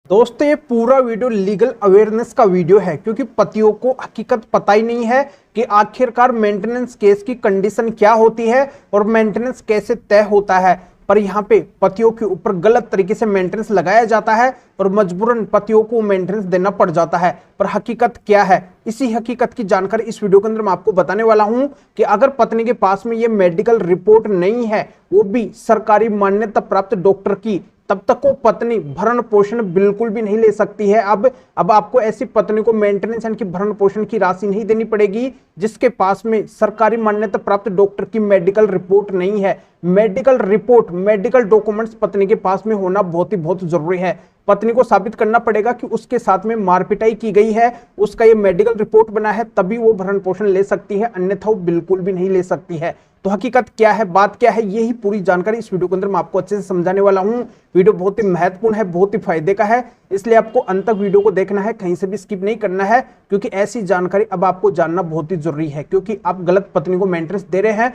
दोस्तों ये पूरा वीडियो लीगल अवेयरनेस का वीडियो है क्योंकि पतियों को हकीकत पता ही नहीं है कि आखिरकार मेंटेनेंस केस की कंडीशन क्या होती है और मेंटेनेंस कैसे तय होता है। पर यहाँ पे पतियों के ऊपर गलत तरीके से मेंटेनेंस लगाया जाता है और मजबूरन पतियों को मेंटेनेंस देना पड़ जाता है। पर हकीकत क्या है, इसी हकीकत की जानकारी इस वीडियो के अंदर मैं आपको बताने वाला हूं कि अगर पत्नी के पास में ये मेडिकल रिपोर्ट नहीं है, वो भी सरकारी मान्यता प्राप्त डॉक्टर की, तब तक वो पत्नी भरण पोषण बिल्कुल भी नहीं ले सकती है। अब आपको ऐसी पत्नी को मेंटेनेंस यानी कि भरण पोषण की राशि नहीं देनी पड़ेगी जिसके पास में सरकारी मान्यता प्राप्त डॉक्टर की मेडिकल रिपोर्ट नहीं है। मेडिकल रिपोर्ट, मेडिकल डॉक्यूमेंट्स पत्नी के पास में होना बहुत जरूरी है। पत्नी को साबित करना पड़ेगा कि उसके साथ में मारपिटाई की गई है, उसका ये मेडिकल रिपोर्ट बना है, तभी वो भरण पोषण ले सकती है, अन्यथा वो बिल्कुल भी नहीं ले सकती है। तो हकीकत क्या है, बात क्या है, यही पूरी जानकारी इस वीडियो के अंदर मैं आपको अच्छे से समझाने वाला हूं। वीडियो बहुत ही महत्वपूर्ण है, बहुत ही फायदे का है, इसलिए आपको अंत तक वीडियो को देखना है, कहीं से भी स्किप नहीं करना है, क्योंकि ऐसी जानकारी अब आपको जानना बहुत ही जरूरी है। क्योंकि आप गलत पत्नी को मेंटेनेंस दे रहे हैं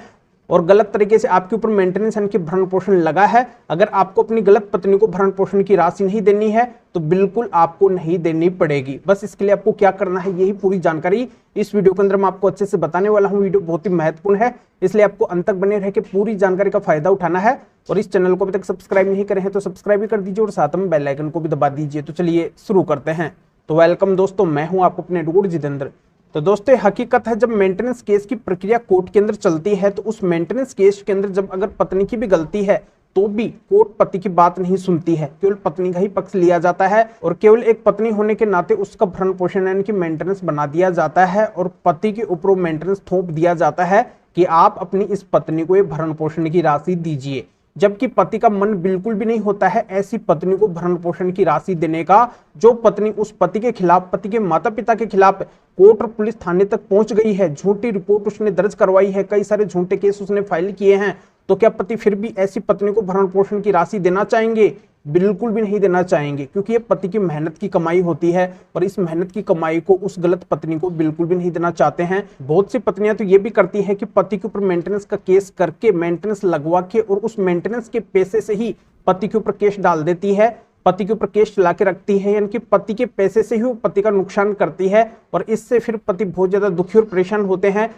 और गलत तरीके से आपके ऊपर मेंटेनेंस यानी कि भरण पोषण लगा है। अगर आपको अपनी गलत पत्नी को भरण पोषण की राशि नहीं देनी है तो बिल्कुल आपको नहीं देनी पड़ेगी। बस इसके लिए आपको क्या करना है, यही पूरी जानकारी इस वीडियो के अंदर मैं आपको अच्छे से बताने वाला हूं। वीडियो बहुत ही महत्वपूर्ण है, इसलिए आपको अंत तक बने रह के पूरी जानकारी का फायदा उठाना है। और इस चैनल को अभी तक सब्सक्राइब नहीं करे हैं तो सब्सक्राइब भी कर दीजिए और साथ में बेल आइकन को भी दबा दीजिए। तो चलिए शुरू करते हैं। तो वेलकम दोस्तों, मैं हूं आपको अपने डूड जितेंद्र। तो दोस्तों हकीकत है, जब मेंटेनेंस केस की प्रक्रिया कोर्ट के अंदर चलती है तो उस मेंटेनेंस केस के अंदर जब अगर पत्नी की भी गलती है तो भी कोर्ट पति की बात नहीं सुनती है, केवल पत्नी का ही पक्ष लिया जाता है और केवल एक पत्नी होने के नाते उसका भरण पोषण यानी कि मेंटेनेंस बना दिया जाता है और पति के ऊपर मेंटेनेंस थोप दिया जाता है कि आप अपनी इस पत्नी को ये भरण पोषण की राशि दीजिए। जबकि पति का मन बिल्कुल भी नहीं होता है ऐसी पत्नी को भरण पोषण की राशि देने का। जो पत्नी उस पति के खिलाफ, पति के माता पिता के खिलाफ कोर्ट और पुलिस थाने तक पहुंच गई है, झूठी रिपोर्ट उसने दर्ज करवाई है, कई सारे झूठे केस उसने फाइल किए हैं, तो क्या पति फिर भी ऐसी पत्नी को भरण पोषण की राशि देना चाहेंगे? बिल्कुल भी नहीं देना चाहेंगे, क्योंकि ये पति की मेहनत की कमाई होती है और इस मेहनत की कमाई को उस गलत पत्नी को बिल्कुल भी नहीं देना चाहते हैं। बहुत सी पत्नियां तो ये भी करती हैं कि पति के ऊपर मेंटेनेंस का केस करके, मेंटेनेंस लगवा के और उस मेंटेनेंस के पैसे से ही पति के ऊपर केस डाल देती है, पति के ऊपर केस चला के रखती है, यानी कि पति के पैसे से ही वो पति का नुकसान करती है। और इससे फिर पति बहुत ज्यादा दुखी और परेशान होते हैं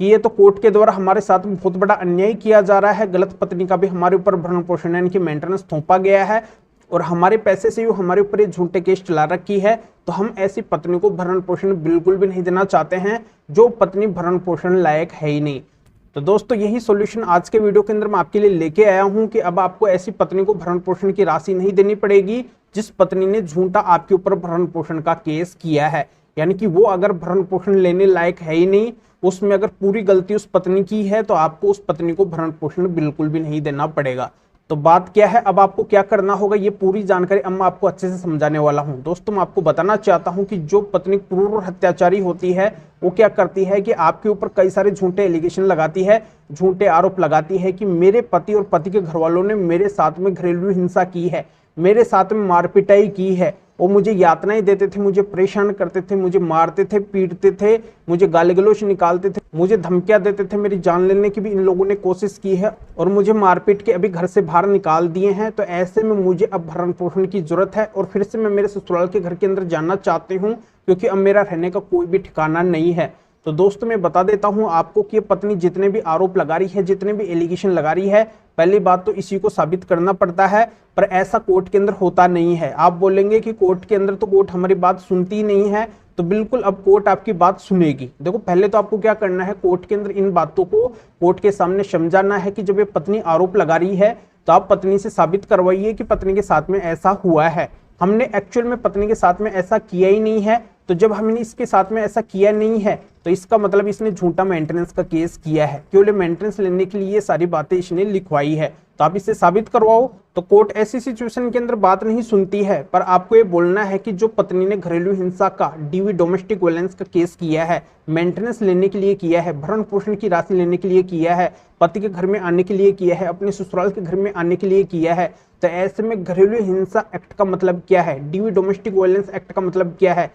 कि ये तो कोर्ट के द्वारा हमारे साथ में बहुत बड़ा अन्याय किया जा रहा है, गलत पत्नी का भी हमारे ऊपर भरण पोषण यानी कि मेंटेनेंस थोपा गया है और हमारे पैसे से हमारे ऊपर ये झूठे केस चला रखी है, तो हम ऐसी पत्नी को भरण पोषण बिल्कुल भी नहीं देना चाहते हैं, जो पत्नी भरण पोषण लायक है ही नहीं। तो दोस्तों यही सॉल्यूशन आज के वीडियो के अंदर मैं आपके लिए लेके आया हूं कि अब आपको ऐसी पत्नी को भरण पोषण की राशि नहीं देनी पड़ेगी जिस पत्नी ने झूठा आपके ऊपर भरण पोषण का केस किया है। यानी कि वो अगर भरण पोषण लेने लायक है ही नहीं, उसमें अगर पूरी गलती उस पत्नी की है, तो आपको उस पत्नी को भरण पोषण बिल्कुल भी नहीं देना पड़ेगा। तो बात क्या है, अब आपको क्या करना होगा, ये पूरी जानकारी अब मैं आपको अच्छे से समझाने वाला हूं। दोस्तों मैं आपको बताना चाहता हूं कि जो पत्नी क्रूर हत्याचारी होती है वो क्या करती है कि आपके ऊपर कई सारे झूठे एलिगेशन लगाती है, झूठे आरोप लगाती है कि मेरे पति और पति के घर वालों ने मेरे साथ में घरेलू हिंसा की है, मेरे साथ में मारपिटाई की है, वो मुझे यातनाएं देते थे, मुझे परेशान करते थे, मुझे मारते थे, पीटते थे, मुझे गाली गलौज निकालते थे, मुझे धमकियां देते थे, मेरी जान लेने की भी इन लोगों ने कोशिश की है और मुझे मारपीट के अभी घर से बाहर निकाल दिए हैं। तो ऐसे में मुझे अब भरण पोषण की जरूरत है और फिर से मैं मेरे ससुराल के घर के अंदर जाना चाहती हूँ, क्योंकि अब मेरा रहने का कोई भी ठिकाना नहीं है। तो दोस्तों मैं बता देता हूं आपको कि ये पत्नी जितने भी आरोप लगा रही है, जितने भी एलिगेशन लगा रही है, पहली बात तो इसी को साबित करना पड़ता है, पर ऐसा कोर्ट के अंदर होता नहीं है। आप बोलेंगे कि कोर्ट के अंदर तो कोर्ट हमारी बात सुनती नहीं है, तो बिल्कुल अब कोर्ट आपकी बात सुनेगी। देखो पहले तो आपको क्या करना है, कोर्ट के अंदर इन बातों को कोर्ट के सामने समझाना है कि जब ये पत्नी आरोप लगा रही है तो आप पत्नी से साबित करवाइए कि पत्नी के साथ में ऐसा हुआ है, हमने एक्चुअल में पत्नी के साथ में ऐसा किया ही नहीं है। तो जब हमने इसके साथ में ऐसा किया नहीं है तो इसका मतलब इसने झूठा मेंटेनेंस का केस किया है, केवल मेंटेनेंस लेने के लिए ये सारी बातें इसने लिखवाई है, तो आप इससे साबित करवाओ। तो कोर्ट ऐसी सिचुएशन के अंदर बात नहीं सुनती है, पर आपको ये बोलना है कि जो पत्नी ने घरेलू हिंसा का, डीवी डोमेस्टिक वायलेंस का केस किया है, मेंटेनेंस लेने के लिए किया है, भरण पोषण की राशि लेने के लिए किया है, पति के घर में आने के लिए किया है, अपने ससुराल के घर में आने के लिए किया है, तो ऐसे में घरेलू हिंसा एक्ट का मतलब क्या है, डीवी डोमेस्टिक वायलेंस एक्ट का मतलब क्या है,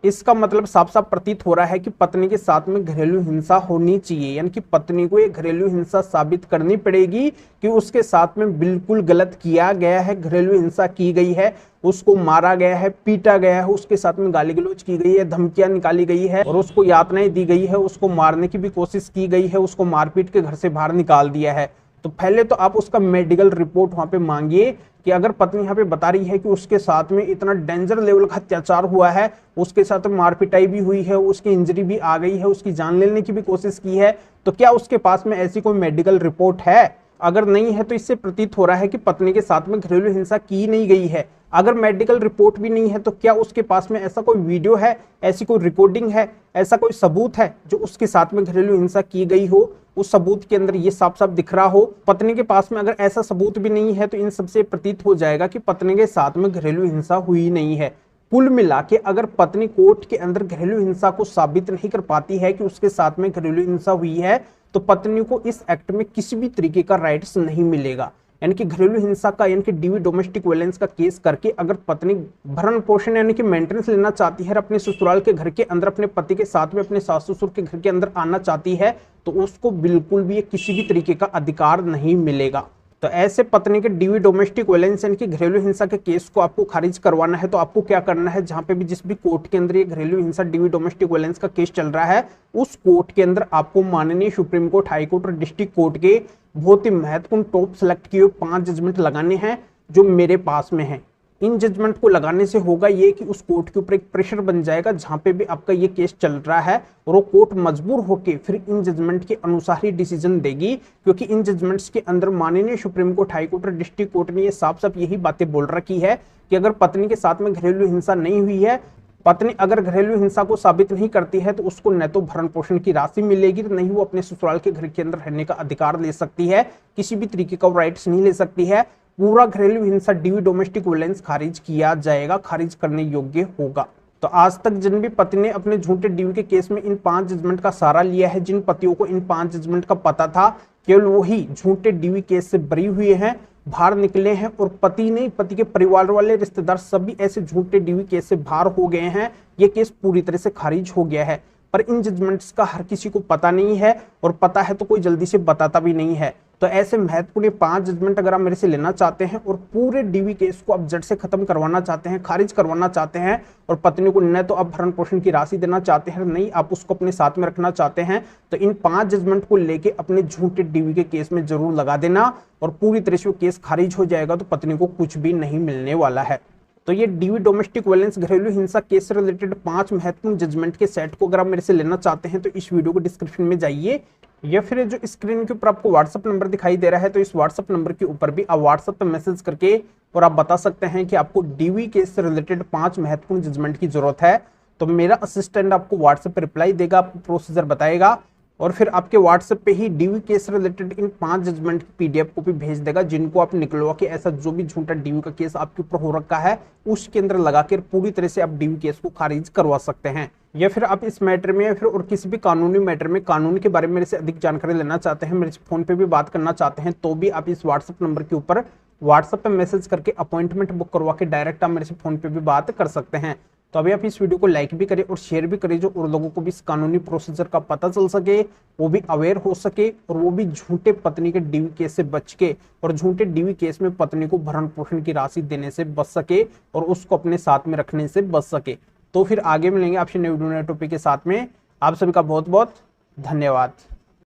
इसका मतलब साफ साफ प्रतीत हो रहा है कि पत्नी के साथ में घरेलू हिंसा होनी चाहिए, यानी कि पत्नी को ये घरेलू हिंसा साबित करनी पड़ेगी कि उसके साथ में बिल्कुल गलत किया गया है, घरेलू हिंसा की गई है, उसको मारा गया है, पीटा गया है, उसके साथ में गाली गलौज की गई है, धमकियां निकाली गई है और उसको यातनाएं दी गई है, उसको मारने की भी कोशिश की गई है, उसको मारपीट के घर से बाहर निकाल दिया है। तो पहले तो आप उसका मेडिकल रिपोर्ट वहां पे मांगिए कि अगर पत्नी यहाँ पे बता रही है कि उसके साथ में इतना डेंजर लेवल का अत्याचार हुआ है, उसके साथ मारपिटाई भी हुई है, उसकी इंजरी भी आ गई है, उसकी जान लेने की भी कोशिश की है, तो क्या उसके पास में ऐसी कोई मेडिकल रिपोर्ट है? अगर नहीं है तो इससे प्रतीत हो रहा है कि पत्नी के साथ में घरेलू हिंसा की नहीं गई है। अगर मेडिकल रिपोर्ट भी नहीं है तो क्या उसके पास में ऐसा कोई वीडियो है, ऐसी कोई रिकॉर्डिंग है, ऐसा कोई सबूत है जो उसके साथ में घरेलू हिंसा की गई हो? उस सबूत के अंदर ये साफ साफ दिख रहा हो। पत्नी के पास में अगर ऐसा सबूत भी नहीं है तो इन सबसे प्रतीत हो जाएगा कि पत्नी के साथ में घरेलू हिंसा हुई नहीं है। कुल मिला के अगर पत्नी कोर्ट के अंदर घरेलू हिंसा को साबित नहीं कर पाती है कि उसके साथ में घरेलू हिंसा हुई है, तो पत्नी को इस एक्ट में किसी भी तरीके का राइट्स नहीं मिलेगा। यानी कि घरेलू हिंसा का यानी कि डीवी डोमेस्टिक वायलेंस का केस करके अगर पत्नी भरण पोषण यानी कि मेंटेनेंस लेना चाहती है, अपने ससुराल के घर के अंदर अपने पति के साथ में अपने सास ससुर के घर के अंदर आना चाहती है, तो उसको बिल्कुल भी किसी भी तरीके का अधिकार नहीं मिलेगा। तो ऐसे पत्नी के डीवी डोमेस्टिक वायलेंस यानी कि घरेलू हिंसा के केस को आपको खारिज करवाना है, तो आपको क्या करना है, जहां पे भी जिस भी कोर्ट के अंदर ये घरेलू हिंसा डीवी डोमेस्टिक वायलेंस का केस चल रहा है, उस कोर्ट के अंदर आपको माननीय सुप्रीम कोर्ट, हाई कोर्ट और डिस्ट्रिक्ट कोर्ट के बहुत ही महत्वपूर्ण टॉप सेलेक्ट किए 5 जजमेंट लगाने हैं जो मेरे पास में है। इन जजमेंट को लगाने से होगा ये कि उस कोर्ट के ऊपर एक प्रेशर बन जाएगा जहां पे भी आपका ये केस चल रहा है, और वो कोर्ट मजबूर होकर फिर इन जजमेंट के अनुसार ही डिसीजन देगी, क्योंकि इन जजमेंट्स के अंदर माननीय सुप्रीम कोर्ट, हाई कोर्ट और डिस्ट्रिक्ट कोर्ट ने ये साफ साफ यही बातें बोल रखी है कि अगर पत्नी के साथ में घरेलू हिंसा नहीं हुई है, पत्नी अगर घरेलू हिंसा को साबित नहीं करती है, तो उसको न तो भरण पोषण की राशि मिलेगी, नहीं वो अपने ससुराल के घर के अंदर रहने का अधिकार ले सकती है, किसी भी तरीके का राइट्स नहीं ले सकती है। पूरा घरेलू हिंसा डीवी डोमेस्टिक वायलेंस खारिज किया जाएगा, खारिज करने योग्य होगा। तो आज तक जिन भी पति ने अपने झूठे डीवी के केस में इन 5 जजमेंट का सहारा लिया है, जिन पतियों को इन 5 जजमेंट का पता था, केवल वही झूठे डीवी केस से बरी हुए हैं, बाहर निकले हैं, और पति नहीं, पति के परिवार वाले, रिश्तेदार सभी ऐसे झूठे डीवी केस से बाहर हो गए हैं। ये केस पूरी तरह से खारिज हो गया है, पर इन जजमेंट्स का हर किसी को पता नहीं है, और पता है तो कोई जल्दी से बताता भी नहीं है। तो ऐसे महत्वपूर्ण 5 जजमेंट अगर आप मेरे से लेना चाहते हैं और पूरे डीवी केस को आप जड़ से खत्म करवाना चाहते हैं, खारिज करवाना चाहते हैं, और पत्नी को न तो आप भरण पोषण की राशि देना चाहते हैं, नहीं आप उसको अपने साथ में रखना चाहते हैं, तो इन 5 जजमेंट को लेके अपने झूठे डीवी के केस में जरूर लगा देना, और पूरी तरह से वो केस खारिज हो जाएगा, तो पत्नी को कुछ भी नहीं मिलने वाला है। तो ये डीवी डोमेस्टिक वायलेंस घरेलू हिंसा केस से रिलेटेड 5 महत्वपूर्ण जजमेंट के सेट को अगर आप मेरे से लेना चाहते हैं, तो इस वीडियो को डिस्क्रिप्शन में जाइए, या फिर जो स्क्रीन के ऊपर आपको व्हाट्सएप नंबर दिखाई दे रहा है, तो इस व्हाट्सएप नंबर के ऊपर भी आप व्हाट्सएप पे मैसेज करके और आप बता सकते हैं कि आपको डीवी केस से रिलेटेड 5 महत्वपूर्ण जजमेंट की जरूरत है। तो मेरा असिस्टेंट आपको व्हाट्सएप पे रिप्लाई देगा, आपको प्रोसीजर बताएगा, और फिर आपके व्हाट्सएप पे ही डीवी केस से रिलेटेड इन 5 जजमेंट की पीडीएफ को भी भेज देगा, जिनको आप निकलवा के ऐसा जो भी झूठा डीवी का केस आपके ऊपर हो रखा है उसके अंदर लगाकर पूरी तरह से आप डीवी केस को खारिज करवा सकते हैं। या फिर आप इस मैटर में या फिर और किसी भी कानूनी मैटर में कानून के बारे में मेरे से अधिक जानकारी लेना चाहते हैं, मेरे से फोन पे भी बात करना चाहते हैं, तो भी आप इस व्हाट्सएप नंबर के ऊपर व्हाट्सएप पे मैसेज करके अपॉइंटमेंट बुक करवा के डायरेक्ट आप मेरे से फोन पे भी बात कर सकते हैं। तो अभी आप इस वीडियो को लाइक भी करें और शेयर भी करें, जो और लोगों को भी इस कानूनी प्रोसीजर का पता चल सके, वो भी अवेयर हो सके, और वो भी झूठे पत्नी के डीवी केस से बच के और झूठे डीवी केस में पत्नी को भरण पोषण की राशि देने से बच सके और उसको अपने साथ में रखने से बच सके। तो फिर आगे मिलेंगे आपसे नए वीडियो नए टॉपिक के साथ में। आप सभी का बहुत बहुत धन्यवाद।